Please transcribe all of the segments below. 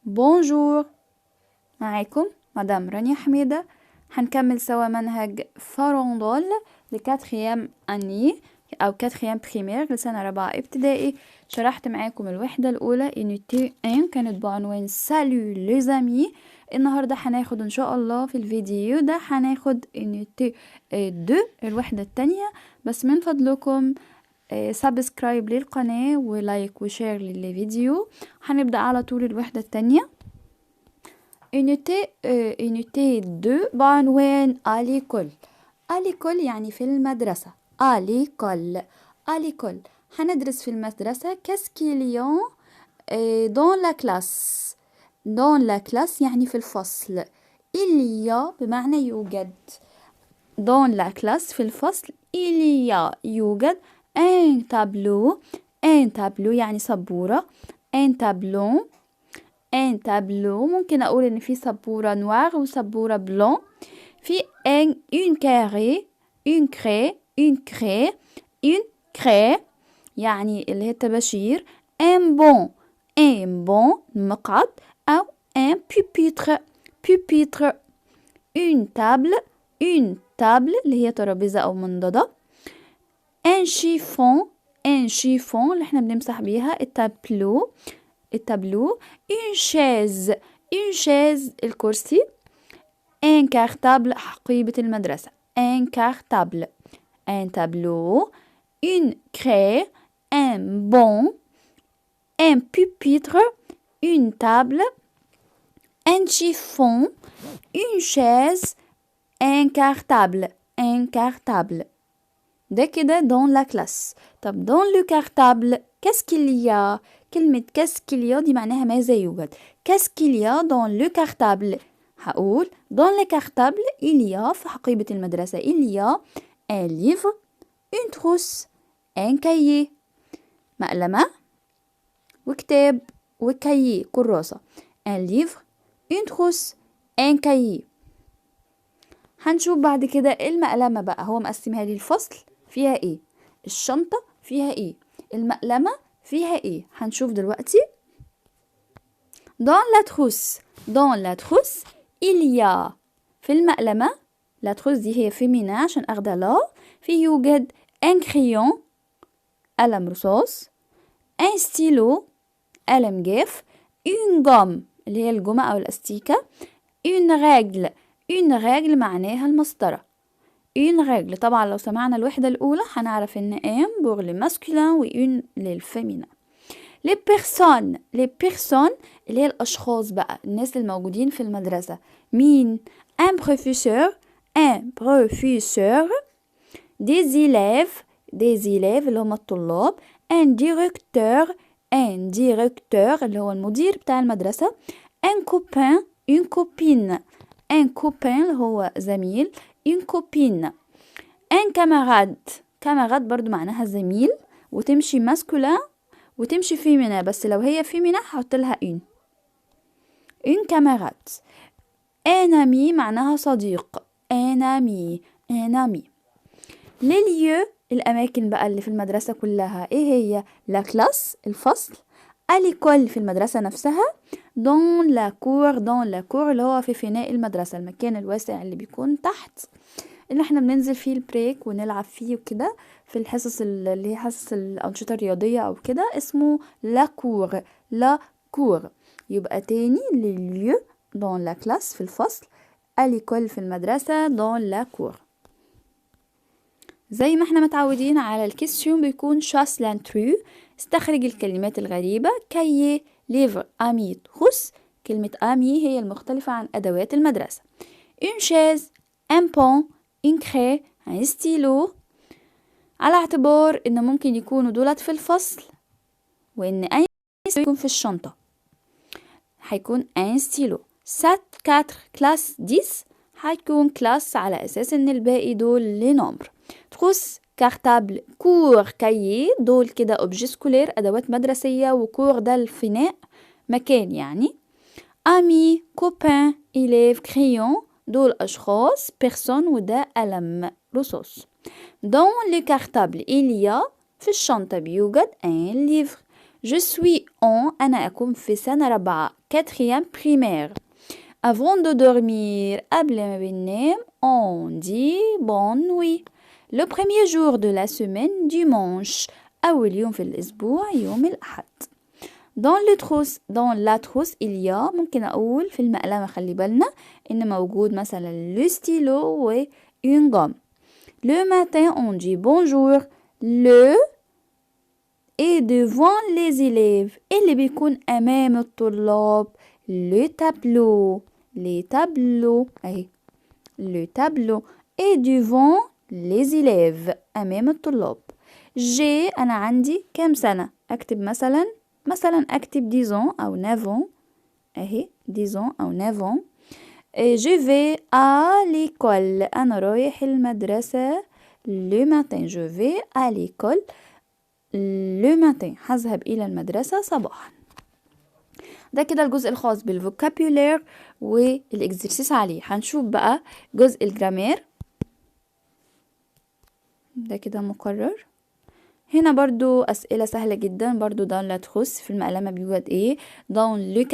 بونجور. معاكم مدام رانيا حميدة. هنكمل سوا منهج فاروندول لكاتخيام أني أو كاتخيام بريمير لسنة رابعة ابتدائي. شرحت معاكم الوحدة الأولى unité 1 كانت بعنوان سالو ليزامي. النهاردة هناخد إن شاء الله في الفيديو ده هناخد unité 2 الوحدة التانية. بس من فضلكم سبسكرايب للقناة ولايك وشير للفيديو. هنبدأ على طول الوحدة التانية. unité 2 بعنوان أليكول. أليكول يعني في المدرسة. أليكول هندرس في المدرسة كاسكيليون دون لا كلاس. دون لا كلاس يعني في الفصل. إليا بمعنى يوجد. دون لا كلاس في الفصل إليا يوجد ان تابلو. ان تابلو يعني سبورة. ان تابلو. ان تابلو ممكن اقول ان في سبورة نوار وسبورة بلون. في اون كاري اون كري اون كري اون كري يعني اللي هي الطباشير. ان بون مقعد او ان بيبيتر. بيبيتر. اون تابل اللي هي ترابيزة او منضدة. ان شيفون اللي احنا بنمسح بيها التابلو. اون شاز الكرسي. ان كارتابل حقيبة المدرسة. ان كارتابل. ان تابلو. اون كري. ان بون. ان بيبيتر. اون تابل. ان شيفون. اون شاز. ان كارتابل. ده كده دون لا كلاس. طب دون لو كارتابل كاسكيليا. كلمة كاسكيليا دي معناها ماذا يوجد. كاسكيليا دون لو كارتابل. هقول دون لو كارتابل إليا في حقيبة المدرسة إليا ان ليفر اون تروس ان كايي. مقلمة وكتاب وكايي كراسة. ان ليفر اون تروس ان كايي. هنشوف بعد كده المقلمة بقى هو مقسمها لي الفصل فيها ايه، الشنطة فيها ايه، المقلمة فيها ايه. هنشوف دلوقتي. dans la trousse il y a في المقلمة. la trousse دي هي فيمينا عشان اخدها لا. في يوجد un crayon قلم رصاص. un stylo قلم جاف. une gomme اللي هي الجمة او الاستيكة. une règle معناها المسطرة. une règle طبعا لو سمعنا الوحدة الأولى هنعرف إن un pour le masculin و une للفيمينا. les personnes اللي هي الأشخاص بقى الناس الموجودين في المدرسة. مين؟ un professeur des élèves اللي هم الطلاب. un directeur اللي هو المدير بتاع المدرسة. un copain une copine اللي هو زميل. une copine. un camarade برضو معناها زميل وتمشي ماسكولا وتمشي فيمينا بس لو هي فيمينا هحط لها une camarade. un ami معناها صديق. un ami. les lieux الأماكن بقى اللي في المدرسة كلها ايه هي؟ la classe الفصل. à l'école في المدرسة نفسها. dans la cour اللي هو في فناء المدرسة المكان الواسع اللي بيكون تحت اللي احنا بننزل فيه البريك ونلعب فيه وكده في الحصص اللي هي حصص الأنشطة الرياضية أو كده اسمه لا كور. يبقى تاني لليو dans la classe في الفصل. à l'école في المدرسة dans la cour. زي ما احنا متعودين على الكيسيون بيكون شاس لانترو. استخرج الكلمات الغريبة. كايي ليفر امي تخص. كلمة امي هي المختلفة عن أدوات المدرسة. une chaise un pont une craie un stylo. على اعتبار ان ممكن يكونوا دولت في الفصل وان اي يكون في الشنطة هيكون un stylo. 7 4 كلاس 10 هيكون كلاس على اساس ان الباقي دول لنمبر. تروس كارتابل كور كايي دول كده اوبجي سكولير ادوات مدرسية وكور ده الفناء مكان يعني. امي كوبان إليف كريون دول أشخاص. بيرسون وده قلم رصاص. dans le cartable il y a في الشنطة بيوجد un livre Je suis en أنا أكون في سنة رابعة 4e primaire. Avant de dormir قبل ما بننام on dit bonne nuit. Le premier jour de la semaine dimanche. أول يوم في الأسبوع يوم الأحد. dans la trousse il y a ممكن أقول في المقلمة خلي بالنا إن موجود مثلا le stylo و une gomme. Le matin on dit bonjour. Le est devant les élèves. اللي بيكون أمام الطلاب le tableau. les tableaux أهي le tableau est devant les élèves أمام الطلاب. j'ai أنا عندي كم سنة؟ أكتب مثلا أكتب 10 ans أو 9 ans أهي 10 ans أو 9 ans. je vais à l'école أنا رايح المدرسة le matin. je vais à l'école le matin. هذهب إلى المدرسة صباحا. ده كده الجزء الخاص بالفوكابولير والإكزرسيس عليه. هنشوف بقى جزء الجرامير. ده كده مقرر. هنا برضو أسئلة سهلة جدا. برضو dans la trousse في المقلمة بيوجد ايه. dans le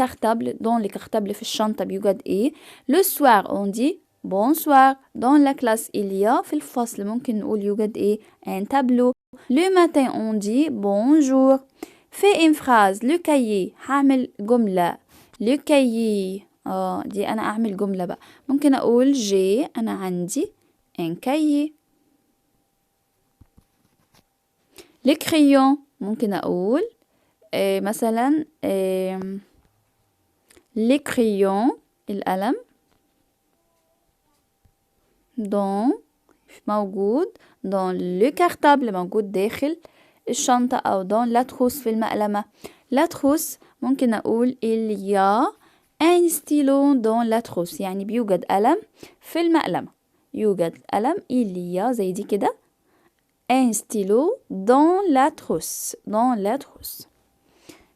cartable في الشنطة بيوجد ايه. le soir on dit bonsoir. dans la classe il y a في الفصل ممكن نقول يوجد ايه un tableau. le matin on dit bonjour. fais une phrase. le cahier هعمل جملة. le cahier دي أنا أعمل جملة بقى. ممكن أقول j'ai أنا عندي un cahier. le crayon ممكن أقول مثلا le crayon القلم. dans موجود dans le cartable موجود داخل الشنطة أو dans la trousse في المقلمة. la trousse ممكن أقول il y a un stylo dans la trousse يعني بيوجد قلم في المقلمة. يوجد قلم il y a زي دي كده un stylo dans la trousse.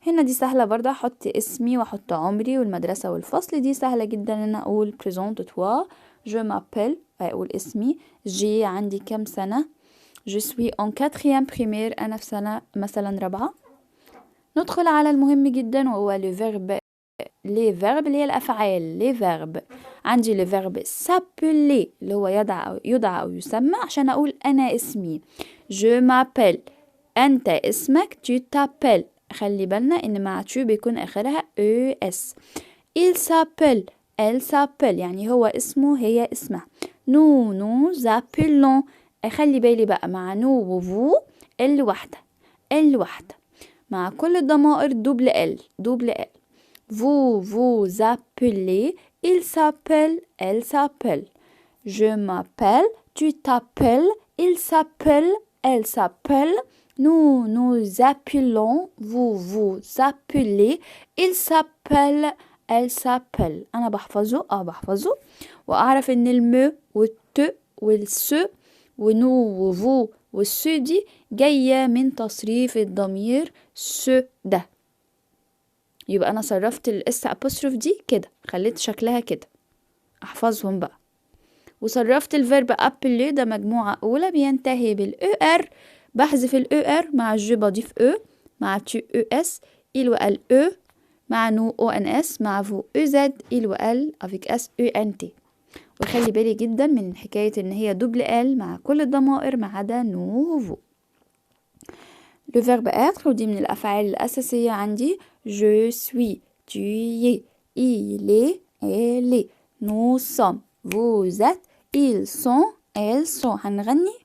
هنا دي سهلة برضه. أحط اسمي وأحط عمري والمدرسة والفصل. دي سهلة جدا إن أنا أقول présente-toi. je m'appelle أقول اسمي. j'ai عندي كم سنة. je suis en 4e primaire أنا في سنة مثلا رابعة. ندخل على المهم جدا وهو le verbe. les verbes اللي هي الأفعال. les verbes عندي le verbe s'appeler اللي هو يدعى أو يسمى عشان أقول أنا اسمي. je m'appelle أنت اسمك. tu t'appelles خلي بالنا إن مع tu بيكون آخرها es. il s'appelle elle s'appelle يعني هو اسمه هي اسمها. nous appelons خلي بالي بقى مع nous و vous الوحدة مع كل الضمائر double L. vous appelez. il s'appelle elle s'appelle. je m'appelle tu t'appelles il s'appelle elle s'appelle. nous appelons vous appelez il s'appelle elle s'appelle. أنا بحفظه وأعرف إن الم والت والس ونو وفو والسو دي جاية من تصريف الضمير س ده. يبقى أنا صرفت الاس أبوستروف دي كده خليت شكلها كده. أحفظهم بقى. وصرفت الفيرب أبلي ده مجموعة أولى بينتهي بالأو ار. بحذف الأو ار مع جو بضيف أو مع تو أو اس إل وال أو مع نو او ان اس مع فو او زد إل وال افيك اس او ان تي. وخلي بالي جدا من حكاية ان هي دوبل ال مع كل الضمائر ما عدا نو وفو. لو فيرب être ودي من الأفعال الأساسية عندي. je suis tu es il est elle est nous sommes vous êtes ils sont elles sont. هنغني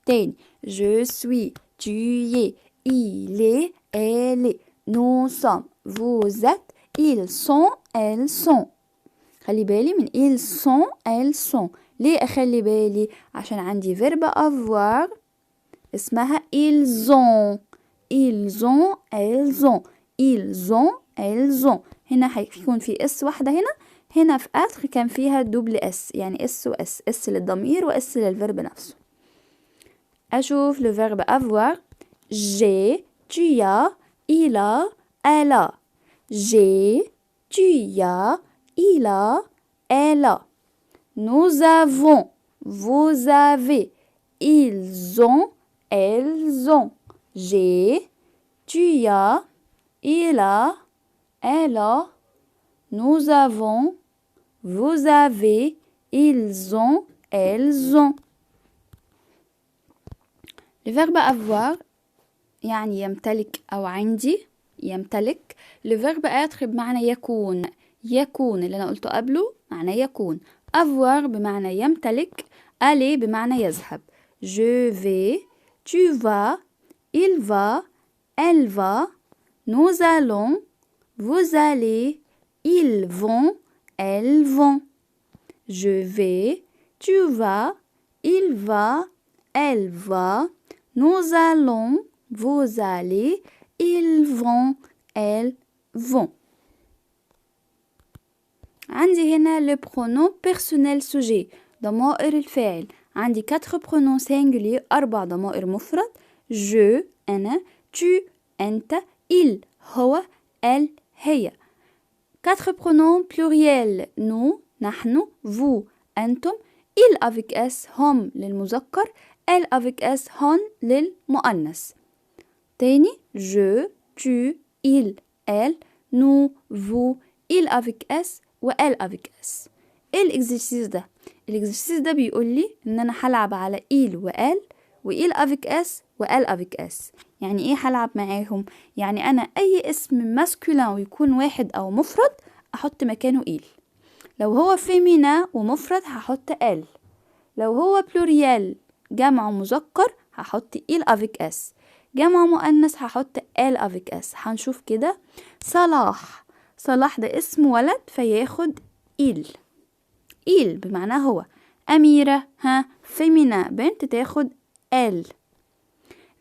تاني. je suis tu es il est elle est nous sommes vous êtes ils sont elles sont. خلي بالي من ils sont elles sont. ليه أخلي بالي؟ عشان عندي verbe avoir اسمها ils ont elles ont. هنا هيكون في اس واحدة. هنا في être كان فيها دوبل اس يعني اس واس. اس للضمير واس للفيرب نفسه. أشوف le verbe avoir. j'ai tu as il a elle a. j'ai tu as il a elle a. nous avons vous avez ils ont elles ont. j'ai tu as, il a, elle a, nous avons, vous avez, ils ont, elles ont. le verbe avoir يعني يمتلك أو عندي يمتلك. le verbe être بمعنى يكون. يكون اللي أنا قلته قبله معنى يكون. avoir بمعنى يمتلك. aller بمعنى يذهب. je vais, tu vas, il va, elle va, nous allons, vous allez, ils vont, elles vont. je vais, tu vas, il va, elle va, nous allons, vous allez, ils vont, elles vont. عندي هنا le pronom personnel sujet ضمائر الفاعل. عندي 4 pronoms singuliers 4 ضمائر مفرد. je أنا، tu أنت، il هو، elle هي. 4 pronoms pluriels nous نحن، vous أنتم، il avec s هم للمذكر، elle avec s هن للمؤنث. تاني je, tu, il, elle, nous, vous, il avec s و elle avec s. ايه الاكزرسيس ده؟ الاكزرسيس ده بيقول لي ان انا هلعب على il و elle و il avec s و elle avec s. يعني ايه هلعب معاهم؟ يعني انا اي اسم ماسكولين ويكون واحد او مفرد احط مكانه il. لو هو فيمينا ومفرد هحط elle. لو هو بلوريال جمع مذكر هحط il avec s. جمع مؤنث هحط elle avec s. هنشوف كده. صلاح، صلاح ده اسم ولد فياخد il. il بمعنى هو. أميرة فيمينا بنت تاخد elle.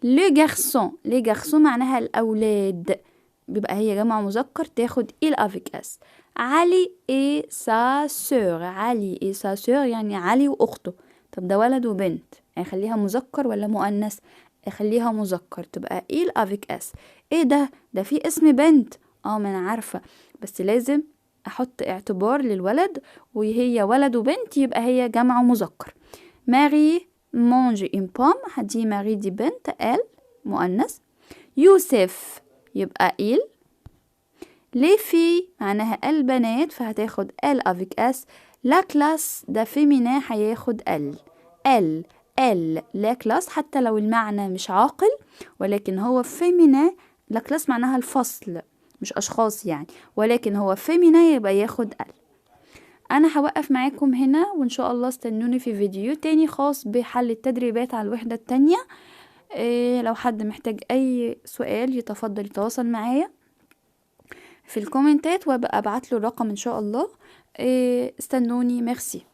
le garçon، les garçons معناها الأولاد بيبقى هي جمع مذكر تاخد il avec s. علي et sa sœur، علي et sa sœur يعني علي وأخته. طب ده ولد وبنت هيخليها مذكر ولا مؤنث؟ اخليها مذكر تبقى il avec s. ايه ده في اسم بنت. ما انا عارفة بس لازم احط اعتبار للولد وهي ولد وبنت يبقى هي جمع مذكر. ماري mange une pomme هدي ماري دي بنت elle مؤنث. يوسف يبقى il. les filles معناها البنات فهتاخد elle avec s. la classe ده féminin هياخد elle لا كلاس حتى لو المعنى مش عاقل ولكن هو فيمينا. لا كلاس معناها الفصل مش أشخاص يعني، ولكن هو فيمينا يبقى ياخد ال. أنا هوقف معاكم هنا وإن شاء الله استنوني في فيديو تاني خاص بحل التدريبات على الوحدة التانية. لو حد محتاج أي سؤال يتفضل يتواصل معايا في الكومنتات وابقى ابعت له الرقم إن شاء الله. استنوني. ميرسي.